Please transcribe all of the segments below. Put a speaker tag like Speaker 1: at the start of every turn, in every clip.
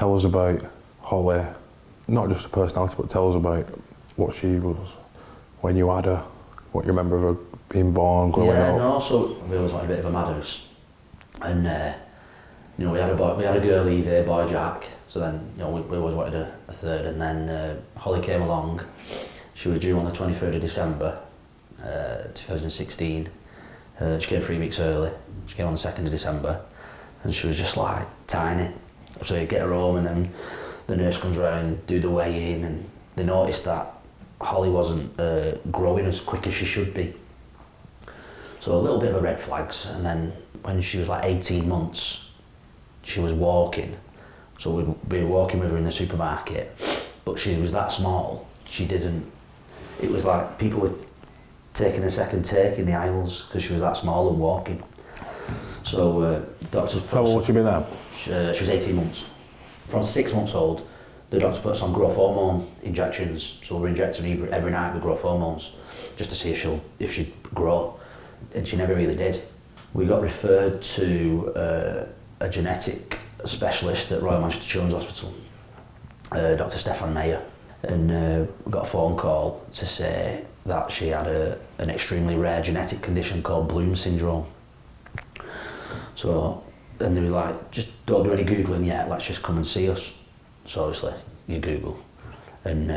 Speaker 1: Tell us about Holly, not just her personality, but tell us about what she was when you had her, what you remember of her being born, growing up.
Speaker 2: Yeah, no, so we always wanted a bit of a madhouse. And, you know, we had a girl Eve, boy Jack, so then, you know, we always wanted a third, and then Holly came along. She was due on the 23rd of December, 2016. She came 3 weeks early. She came on the 2nd of December, and she was just like tiny. So you get her home, and then the nurse comes around, do the weigh-in, and they noticed that Holly wasn't growing as quick as she should be. So a little bit of a red flags, and then when she was like 18 months, she was walking. So we'd be walking with her in the supermarket, but she was that small, she didn't, it was like people were taking a second take in the aisles because she was that small and walking. So doctors...
Speaker 1: How old would she be now?
Speaker 2: She was 18 months. From 6 months old, the doctor put us on growth hormone injections. So we're injecting her every night with growth hormones just to see if she'd grow. And she never really did. We got referred to a genetic specialist at Royal Manchester Children's Hospital, Dr. Stefan Mayer. And we got a phone call to say that she had an extremely rare genetic condition called Bloom syndrome. So, and they were like, just don't do any Googling yet, let's just come and see us. So obviously, you Google. And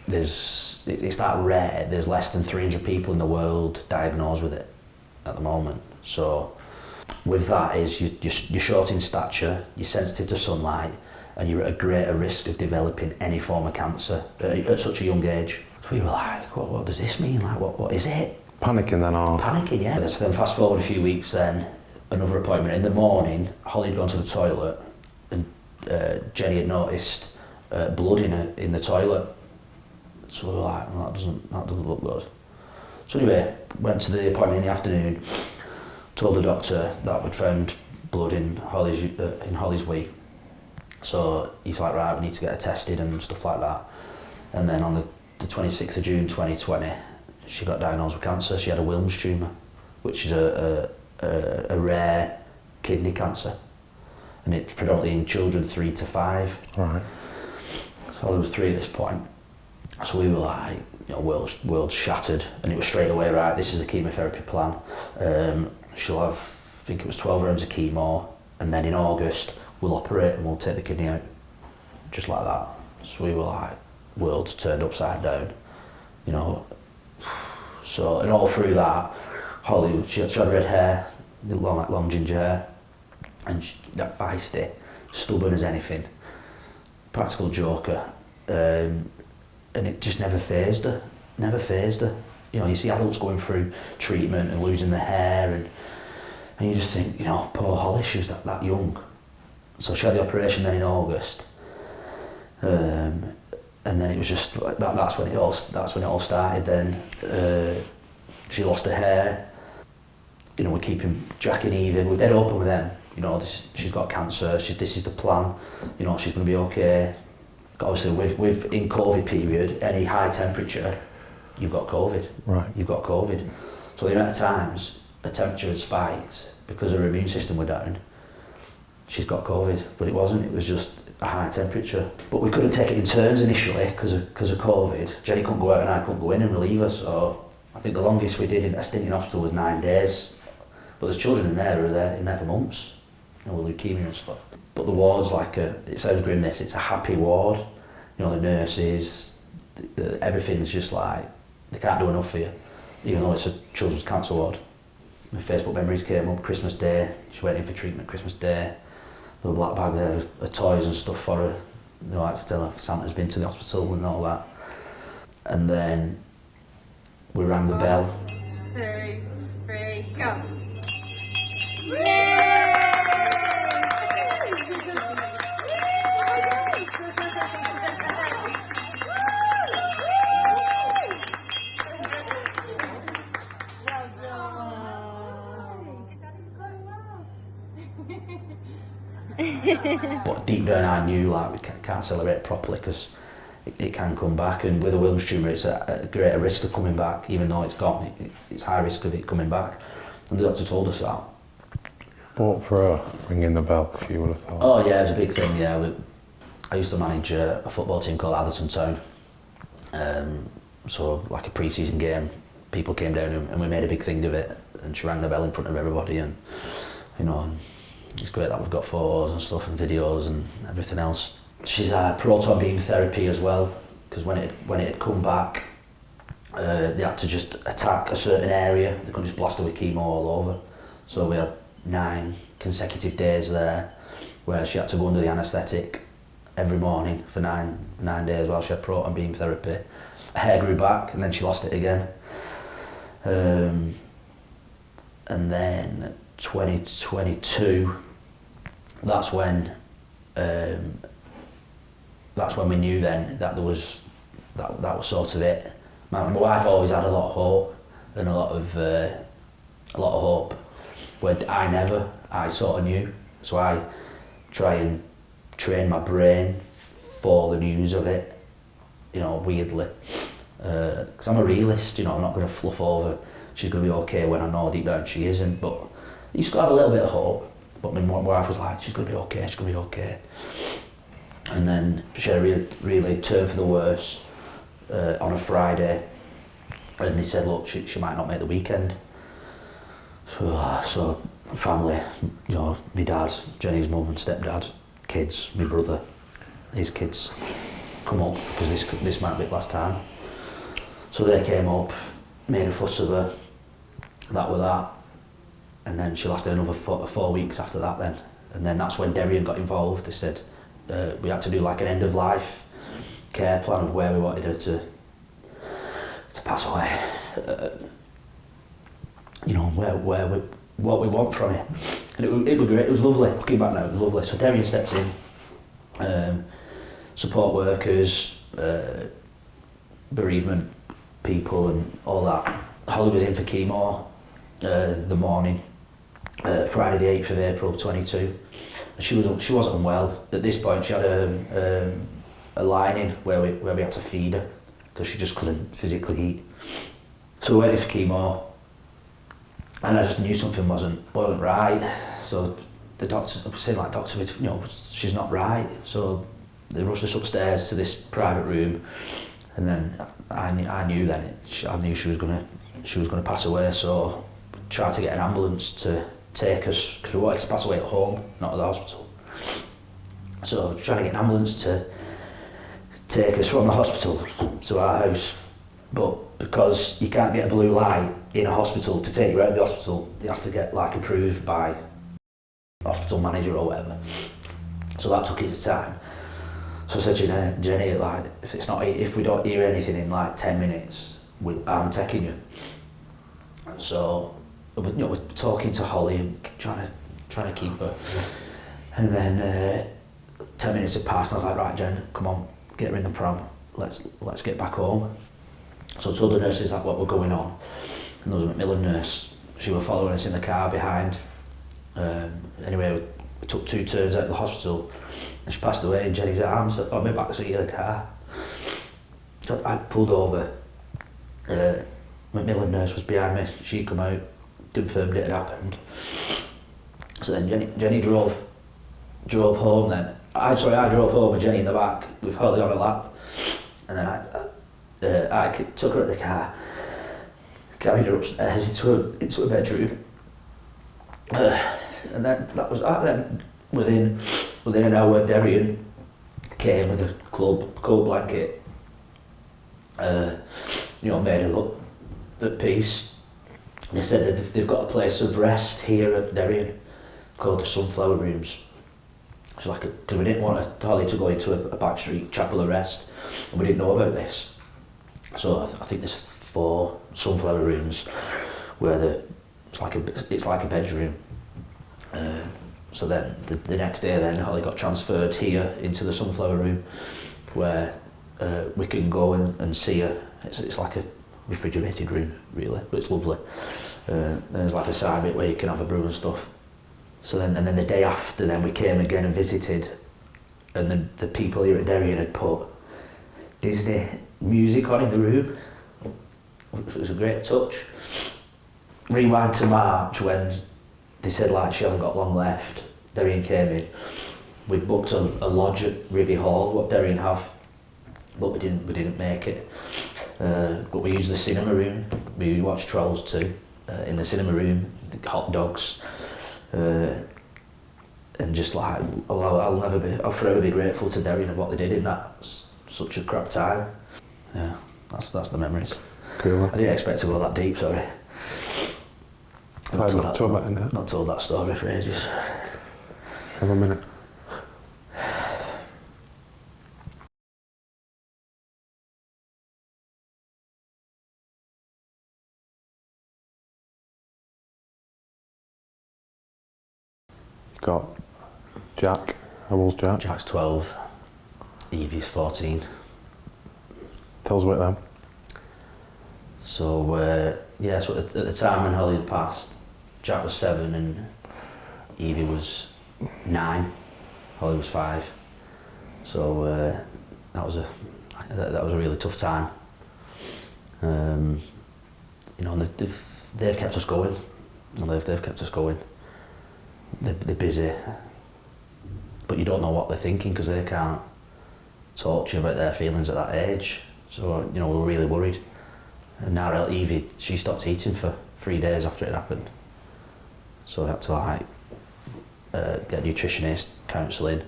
Speaker 2: it's that rare, there's less than 300 people in the world diagnosed with it at the moment. So with that is you're short in stature, you're sensitive to sunlight, and you're at a greater risk of developing any form of cancer at such a young age. So we were like, what does this mean? Like, what is it?
Speaker 1: Panicking then, or?
Speaker 2: Panicking, yeah. So then fast forward a few weeks then, another appointment. In the morning, Holly had gone to the toilet, and Jenny had noticed blood in the toilet. So we were like, well, that doesn't look good. So anyway, went to the appointment in the afternoon, told the doctor that we'd found blood in Holly's wee. So he's like, right, we need to get her tested and stuff like that. And then on the 26th of June 2020, she got diagnosed with cancer. She had a Wilms tumour, which is a rare kidney cancer. And it's predominantly in children 3 to 5.
Speaker 1: Right.
Speaker 2: So there was 3 at this point. So we were like, you know, world shattered. And it was straight away, right, this is a chemotherapy plan. She'll have, I think it was 12 rounds of chemo. And then in August, we'll operate and we'll take the kidney out. Just like that. So we were like, world turned upside down, you know. So, and all through that, Holly, she had red hair, long ginger hair, and that feisty, stubborn as anything, practical joker, and it just never fazed her. You know, you see adults going through treatment and losing their hair, and you just think, you know, poor Holly, she was that young. So she had the operation then in August, and then it was just like that. That's when it all started. Then she lost her hair. You know, we're keeping Jack and Eve. We're dead open with them. You know, she's got cancer. This is the plan. You know, she's going to be okay. Obviously, with in COVID period, any high temperature, you've got COVID.
Speaker 1: Right.
Speaker 2: You've got COVID. So the amount of times the temperature had spiked because her immune system were down, she's got COVID. But it wasn't. It was just a high temperature. But we couldn't take it in turns initially because of COVID. Jenny couldn't go out and I couldn't go in and relieve her. So I think the longest we did in a stint in hospital was 9 days. But there's children in there who are in there for months, you know, with leukemia and stuff. But the ward's like it sounds grim, this, it's a happy ward. You know, the nurses, everything's just like, they can't do enough for you, even though it's a children's cancer ward. My Facebook memories came up, Christmas Day, she went in for treatment Christmas Day. The black bag there, her toys and stuff for her. You know, I had to tell her Santa's been to the hospital and all that. And then we rang the bell.
Speaker 3: 2, 3, go.
Speaker 2: But deep down I knew like we can't celebrate properly because it can come back, and with a Wilms tumour it's a greater risk of coming back. Even though it's gone, it's high risk of it coming back, and the doctor told us that.
Speaker 1: But for her, ringing the bell, she would have thought.
Speaker 2: Oh yeah, it was a big thing. Yeah, I used to manage a football team called Atherton Town. So like a pre-season game, people came down and we made a big thing of it. And she rang the bell in front of everybody, and you know, it's great that we've got photos and stuff and videos and everything else. She's had proton beam therapy as well, because when it had come back, they had to just attack a certain area. They couldn't just blast her with chemo all over. So we had 9 consecutive days there where she had to go under the anaesthetic every morning for nine days while she had proton beam therapy. Her hair grew back and then she lost it again. And then 2022, that's when we knew then that that was sort of it. My wife always had a lot of hope and a lot of hope, where I sort of knew. So I try and train my brain for the news of it, you know, weirdly. Because I'm a realist, you know, I'm not going to fluff over she's going to be okay when I know deep down she isn't, but you still have a little bit of hope. But my wife was like, she's going to be okay, she's going to be okay. And then she had a really turn for the worse on a Friday, and they said, look, she might not make the weekend. So family, you know, my dad, Jenny's mum and stepdad, kids, my brother, his kids, come up because this might be the last time. So they came up, made a fuss of her, that were that, and then she lasted another 4 weeks after that then. And then that's when Derian got involved. They said we had to do like an end of life care plan of where we wanted her to pass away. You know, what we want from it. And it was great, it was lovely. Looking back now, it was lovely. So Derian stepped in, support workers, bereavement people and all that. Holly was in for chemo the morning, Friday the 8th of April 22. And she wasn't unwell. At this point she had a lining where we had to feed her because she just couldn't physically eat. So we went in for chemo, and I just knew something wasn't right. So the doctor was saying, like, doctor, you know, she's not right. So they rushed us upstairs to this private room, and then I knew then I knew she was gonna pass away. So tried to get an ambulance to take us, because we wanted to pass away at home, not at the hospital. So trying to get an ambulance to take us from the hospital to our house, but because you can't get a blue light in a hospital to take you out of the hospital, you have to get like approved by hospital manager or whatever. So that took its time. So I said to Jenny, like, if we don't hear anything in like 10 minutes, I'm taking you. So we're talking to Holly and trying to keep her. And then 10 minutes had passed, and I was like, right, Jen, come on, get her in the pram. Let's get back home. So I told the nurses like what were going on, and there was a Macmillan nurse. She was following us in the car behind. Anyway, we took 2 turns out of the hospital, and she passed away in Jenny's arms on my back seat of the car. So I pulled over. Macmillan nurse was behind me. She come out, confirmed it had happened. So then Jenny drove home. Then I drove home with Jenny in the back with Holly on her lap, and then I took her at the car, carried her upstairs into a bedroom, and then that was that. Then within an hour, Derian came with a cold blanket, you know, made her look at peace. They said that they've got a place of rest here at Derian called the Sunflower Rooms. It's like because we didn't want Holly to go into a back street chapel of rest, and we didn't know about this. So I think there's 4 sunflower rooms where it's like a bedroom. So then the next day, then Holly got transferred here into the sunflower room, where we can go and see her. It's like a refrigerated room, really, but it's lovely. Then there's like a side bit where you can have a brew and stuff. So then the day after, then we came again and visited, and then the people here at Derian had put Disney music on in the room. It was a great touch. Rewind to March when they said like she hasn't got long left. Derian came in. We booked a lodge at Ribby Hall, what Derian have, but we didn't make it. But we used the cinema room. We watched Trolls 2 in the cinema room, the hot dogs, and just like I'll forever be grateful to Derian of what they did in that such a crap time. Yeah, that's the memories.
Speaker 1: Cool.
Speaker 2: I didn't expect to go that deep. Sorry. Not told that story for ages.
Speaker 1: Have a minute. Got Jack. How old's Jack?
Speaker 2: Jack's 12, Evie's 14.
Speaker 1: Tell us about them.
Speaker 2: So so at the time when Holly had passed, Jack was 7 and Evie was 9. Holly was 5. So that was a really tough time. You know, and they've kept us going. And they've kept us going. They're busy, but you don't know what they're thinking because they can't talk to you about their feelings at that age. So, you know, we're really worried. And now Evie, she stopped eating for 3 days after it happened. So we had to like get a nutritionist, counselling,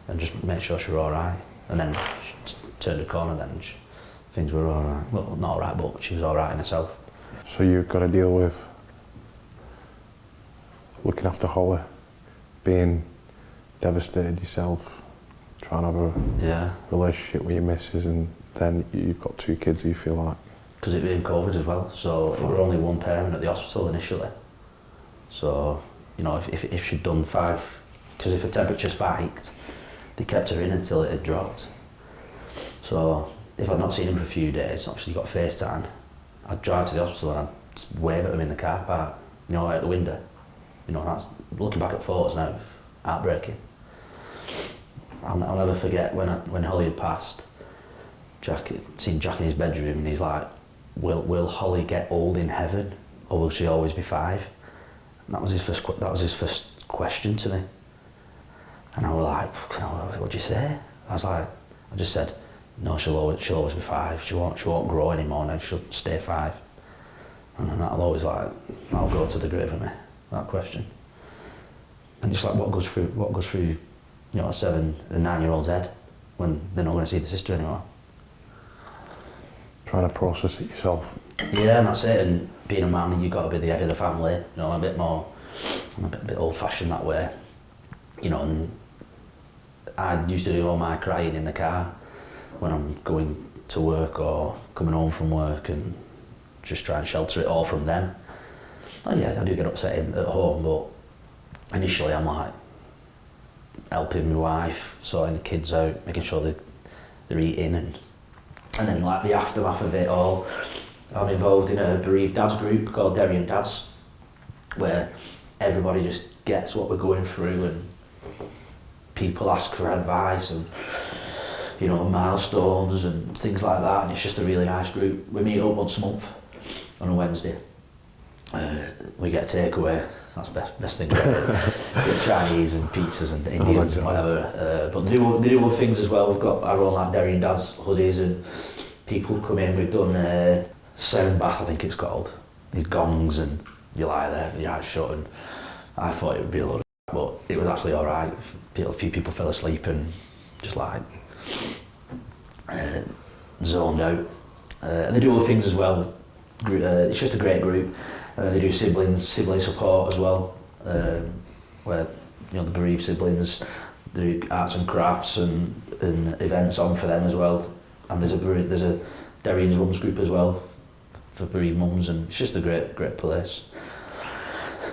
Speaker 2: and just make sure she was all right. And then she turned the corner. Then things were all right. Well, not all right, but she was all right in herself.
Speaker 1: So you've got to deal with looking after Holly, being devastated yourself, trying to have a relationship with your missus, and then you've got 2 kids you feel like.
Speaker 2: Because it being COVID as well, so it were only one parent at the hospital initially. So, you know, if she'd done 5, because if her temperature spiked, they kept her in until it had dropped. So if I'd not seen him for a few days, obviously got FaceTime, I'd drive to the hospital and I'd just wave at him in the car park, you know, out the window. You know, that's, looking back at photos now, heartbreaking. I'll never forget when Holly had passed, seen Jack in his bedroom and he's like, will Holly get old in heaven or will she always be 5? And that was his first question to me. And I was like, what'd you say? I just said, no, she'll always be 5. She won't grow anymore now, she'll stay 5. And then that'll go to the grave with me, that question. And just like what goes through, you know, a 7 and 9-year-old's head when they're not going to see the sister anymore.
Speaker 1: Trying to process it yourself.
Speaker 2: Yeah, and that's it. And being a man, you've got to be the head of the family. You know, I'm a bit old-fashioned that way. You know, and I used to do all my crying in the car when I'm going to work or coming home from work, and just try and shelter it all from them. And yeah, I do get upset at home, but initially I'm like helping my wife, sorting the kids out, making sure they're eating, and then like the aftermath of it all, I'm involved in a bereaved dads group called Derian Dads, where everybody just gets what we're going through and people ask for advice and, you know, milestones and things like that, and it's just a really nice group. We meet up once a month on a Wednesday. We get a takeaway, that's the best thing. Get Chinese and pizzas and Indians and whatever. But they do other things as well. We've got our own like Derian Dads hoodies, and people come in. We've done sound bath, I think it's called. These gongs, and you lie there, your eyes shut, and I thought it would be a load of but it was actually alright. A few people fell asleep and just like zoned out. And they do other things as well. It's just a great group. They do sibling support as well, where, you know, the bereaved siblings do arts and crafts and events on for them as well. And there's a Derian's mums group as well for bereaved mums, and it's just a great place.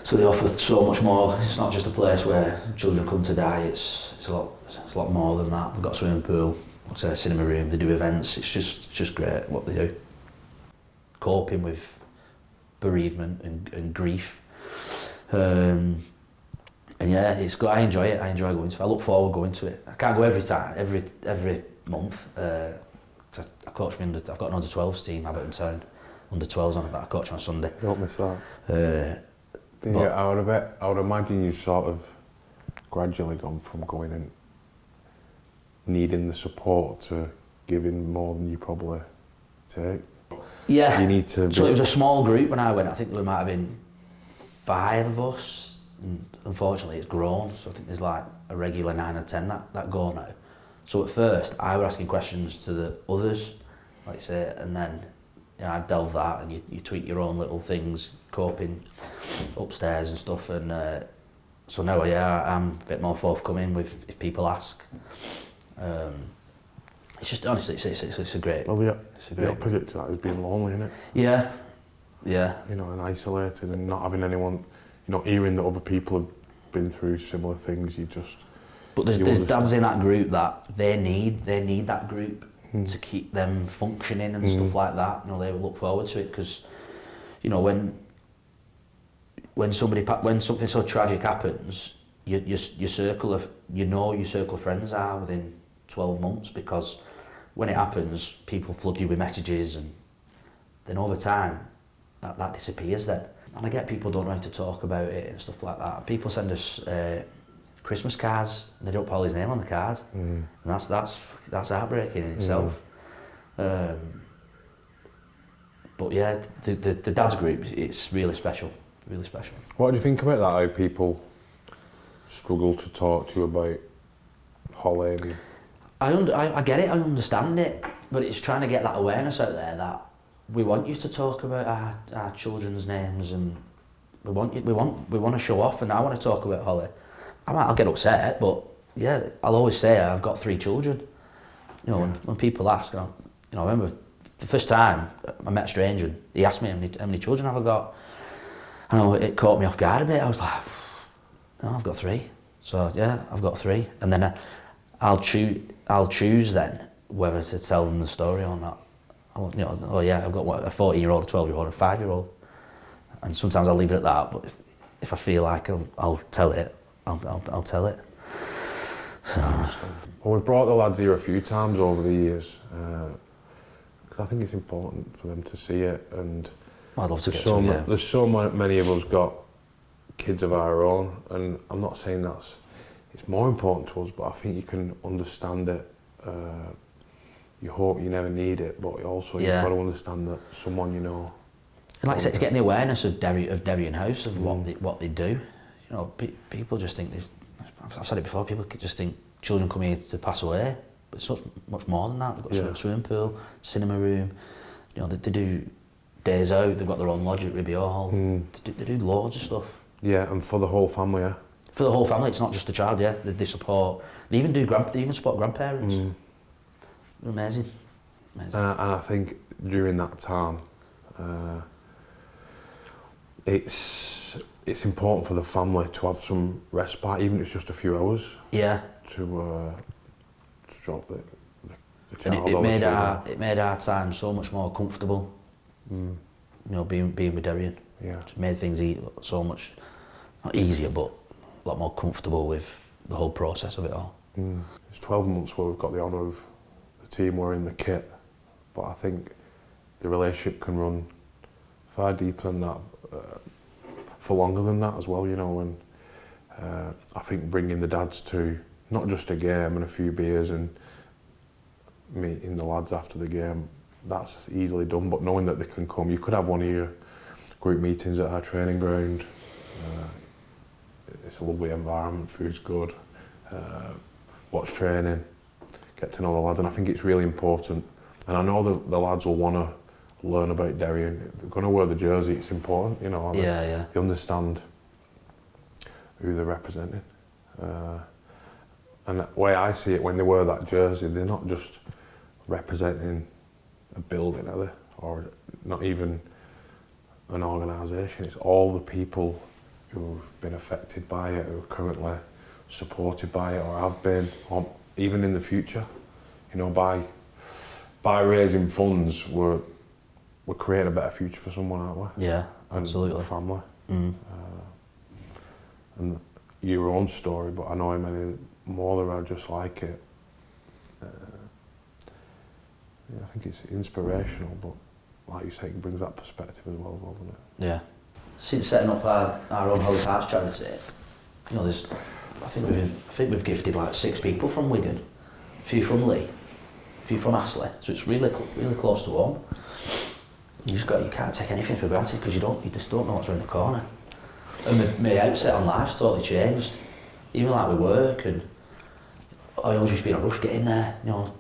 Speaker 2: So they offer so much more. It's not just a place where children come to die. It's a lot more than that. They've got a swimming pool, it's a cinema room. They do events. It's just great what they do. Coping with bereavement and grief, and yeah, it's good. I enjoy it. I enjoy going to it. I look forward going to it. I can't go every time, every month. I coach I've got an under 12s team, Abbottton Town, under 12s on that I coach on Sunday.
Speaker 1: Don't miss that. Yeah, I would imagine you sort of gradually gone from going and needing the support to giving more than you probably take.
Speaker 2: Yeah.
Speaker 1: You need to.
Speaker 2: So it was a small group when I went. I think there might have been 5 of us. And unfortunately, it's grown. So I think there's like a regular 9 or 10 that go now. So at first, I was asking questions to the others, like you say, and then I delve that, and you tweak your own little things, coping upstairs and stuff. And so now, I'm a bit more forthcoming with if people ask. It's just honestly, it's a great.
Speaker 1: Well, the opposite to that is being lonely, isn't it?
Speaker 2: Yeah.
Speaker 1: You know, and isolated and not having anyone, hearing that other people have been through similar things. You just.
Speaker 2: But there's dads in that group that they need that group to keep them functioning and stuff like that. They will look forward to it because, when something so tragic happens, your circle of friends are within 12 months because when it happens, people flood you with messages, and then over time, that disappears then. And I get people don't know how to talk about it and stuff like that. People send us Christmas cards and they don't put all his name on the card, and that's heartbreaking in itself. But yeah, the dad's group, it's really special, really special.
Speaker 1: What do you think about that? How people struggle to talk to you about Holly? And
Speaker 2: I get it, I understand it, but it's trying to get that awareness out there that we want you to talk about our children's names, and we want to show off, and I want to talk about Holly. I'll get upset, but yeah, I'll always say I've got 3 children. When people ask, I remember the first time I met a stranger, he asked me how many children have I got. I know it caught me off guard a bit. I was like, no, I've got 3. So yeah, I've got 3, and then I'll choose then whether to tell them the story or not. I've got a 14-year-old, a 12-year-old, a 5-year-old, and sometimes I'll leave it at that. But if I feel like I'll tell it, I'll tell it. So.
Speaker 1: Well, we've brought the lads here a few times over the years because I think it's important for them to see it. And
Speaker 2: I'd love to
Speaker 1: there's so many of us got kids of our own, and I'm not saying it's more important to us, but I think you can understand it. You hope you never need it, but also you've got to understand that someone
Speaker 2: And like I said, it's getting the awareness of Derian House, of what they do. People just think I've said it before. People just think children come here to pass away, but it's much more than that. They've got a swimming pool, cinema room. They do days out. They've got their own lodge at Ribby Hall. They do loads of stuff. Yeah,
Speaker 1: and for the whole family. Yeah.
Speaker 2: For the whole family, it's not just the child. Yeah, they support. They even support grandparents. Amazing.
Speaker 1: And I think during that time, it's important for the family to have some respite, even if it's just a few hours.
Speaker 2: Yeah.
Speaker 1: To drop the child.
Speaker 2: And it made our time so much more comfortable. Being with Derian.
Speaker 1: Yeah.
Speaker 2: It made things so much not easier, but a lot more comfortable with the whole process of it all.
Speaker 1: It's 12 months where we've got the honour of the team wearing the kit, but I think the relationship can run far deeper than that, for longer than that as well, and I think bringing the dads to not just a game and a few beers and meeting the lads after the game, that's easily done, but knowing that they can come, you could have one of your group meetings at our training ground. It's a lovely environment, food's good, watch training, get to know the lads, and I think it's really important. And I know the lads will want to learn about Derian. They're going to wear the jersey, it's important, They understand who they're representing. And the way I see it, when they wear that jersey, they're not just representing a building, are they? Or not even an organisation. It's all the people who've been affected by it, who are currently supported by it, or have been, or even in the future. By raising funds, we're creating a better future for someone, aren't we?
Speaker 2: Yeah, absolutely.
Speaker 1: And family. And your own story, but I know how many more there are just like it. I think it's inspirational, but like you say, it brings that perspective as well, doesn't it?
Speaker 2: Yeah. since setting up our own Holy Hearts charity, you know, I think we've gifted like 6 people from Wigan, a few from Leigh, a few from Astley, so it's really close to home. You can't take anything for granted because you just don't know what's around the corner. And my outset on life's totally changed, even like with work, and I always used to be in a rush getting there, you know,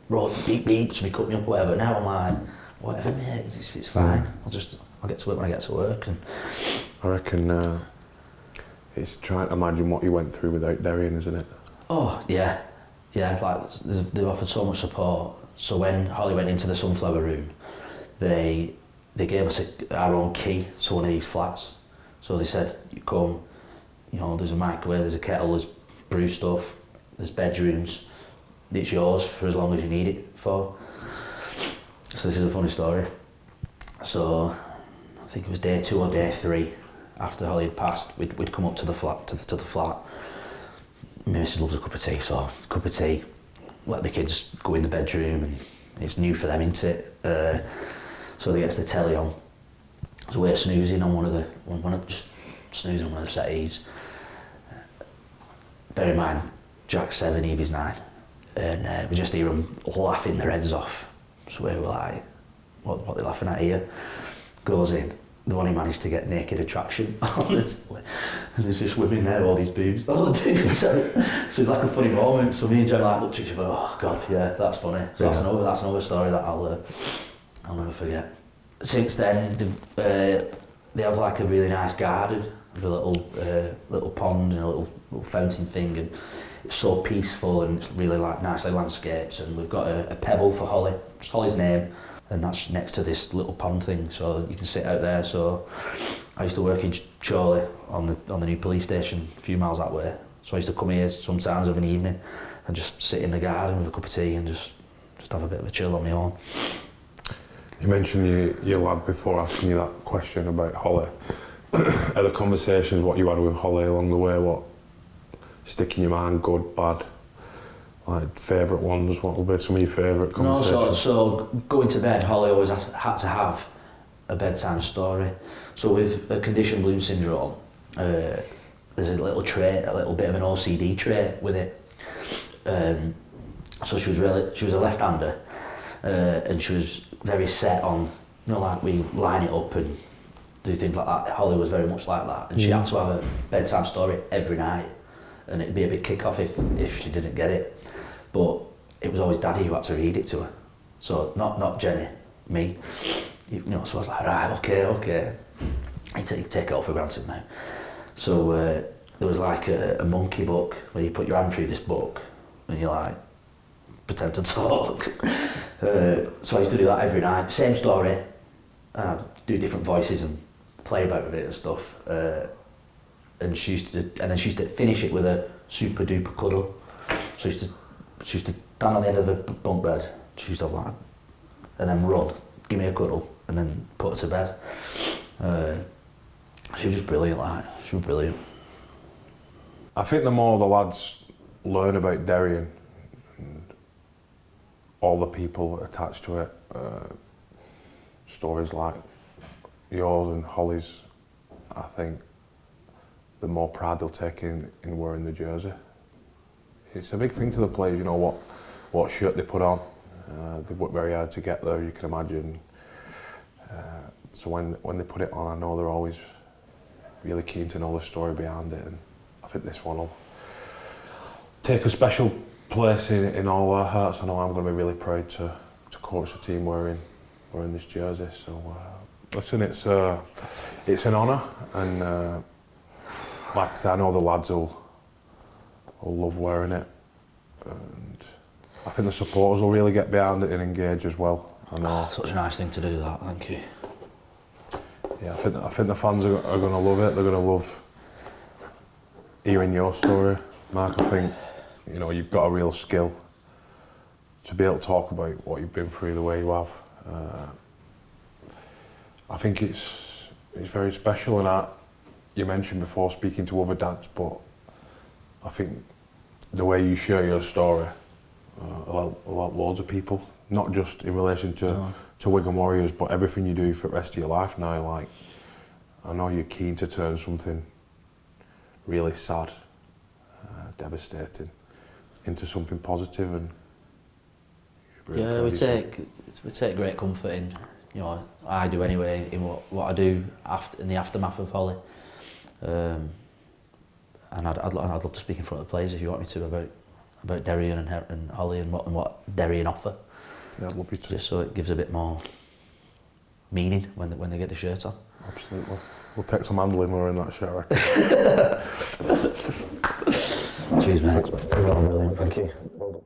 Speaker 2: road beep beep, somebody cut me up, whatever. Now I'm like, whatever mate, it's fine. I'll get to work when I get to work. And
Speaker 1: I reckon it's trying to imagine what you went through without Derian, isn't it?
Speaker 2: Oh yeah, like they've offered so much support. So when Holly went into the sunflower room, they gave us our own key to one of these flats. So they said, you come, you know, there's a microwave, there's a kettle, there's brew stuff, there's bedrooms, it's yours for as long as you need it for. So this is a funny story. So I think it was day 2 or day 3 after Holly had passed, we'd come up to the flat, to the flat. My missus loves a cup of tea, so a cup of tea, let the kids go in the bedroom, and it's new for them, isn't it? So they get the telly on. So we're snoozing on one of the settees. Bear in mind, Jack's 7, Evie's 9, and we just hear them laughing their heads off. So we were like, what are they laughing at here? Goes in, they've only managed to get naked attraction on the telly. And there's just women there, all these boobs. So it's like a funny moment. So me and Jen like looked at each other, oh God, yeah, that's funny. So that's another story that I'll never forget. Since then, they have like a really nice garden, with a little pond and a little fountain thing, and it's so peaceful and it's really like nicely landscaped. And we've got a pebble for Holly, it's Holly's name, and that's next to this little pond thing, so you can sit out there. So I used to work in Chorley on the new police station, a few miles that way. So I used to come here sometimes of an evening and just sit in the garden with a cup of tea and just have a bit of a chill on my own.
Speaker 1: You mentioned your lad before asking you that question about Holly. Are the conversations what you had with Holly along the way, what stick in your mind, good, bad, like favourite ones? What will be some of your favourite conversations?
Speaker 2: No, so going to bed, Holly always had to have a bedtime story. So with a condition Bloom syndrome, there's a little trait, a little bit of an OCD trait with it. So she was a left-hander, and she was very set on, you know, like we line it up and do things like that. Holly was very much like that, and she had to have a bedtime story every night, and it'd be a big kick-off if she didn't get it. But it was always Daddy who had to read it to her, so not Jenny, me. You know, so I was like, right, okay. I take it all for granted now. So there was like a monkey book where you put your hand through this book and you like pretend to talk. So I used to do that every night. Same story, do different voices and play about with it and stuff. And she used to finish it with a super duper cuddle. So she used to stand on the end of the bunk bed. She used to have like, and then run, give me a cuddle, and then put her to bed. She was just brilliant, she was brilliant.
Speaker 1: I think the more the lads learn about Derian, and all the people attached to it, stories like yours and Holly's, I think the more pride they'll take in wearing the jersey. It's a big thing to the players, you know, what shirt they put on. They work very hard to get there, you can imagine. So when they put it on, I know they're always really keen to know the story behind it, and I think this one will take a special place in all our hearts. I know I'm going to be really proud to coach the team wearing this jersey. So listen, it's an honour, and like I said, I know the lads will love wearing it, and I think the supporters will really get behind it and engage as well. I know.
Speaker 2: Such a nice thing to do, that. Thank you.
Speaker 1: Yeah, I think the fans are going to love it. They're going to love hearing your story, Mark. I think, you know, you've got a real skill to be able to talk about what you've been through the way you have. I think it's very special, and you mentioned before speaking to other dads, but I think the way you share your story will help loads of people, not just in relation to Wigan Warriors, but everything you do for the rest of your life now. Like, I know you're keen to turn something really sad, devastating, into something positive, and really
Speaker 2: Yeah,
Speaker 1: proud
Speaker 2: we
Speaker 1: of yourself.
Speaker 2: take great comfort in, you know, I do anyway, in what I do in the aftermath of Holly. And I'd love to speak in front of the players if you want me to about Derian and Holly and what Derian offer.
Speaker 1: Yeah, I'd love you to.
Speaker 2: Just so it gives a bit more meaning when they get the shirt on.
Speaker 1: Absolutely. We'll take some handling when we're in that shirt, I reckon.
Speaker 2: Cheers, mate.
Speaker 1: Thanks, mate.
Speaker 2: Brilliant, thank you.
Speaker 1: Well done.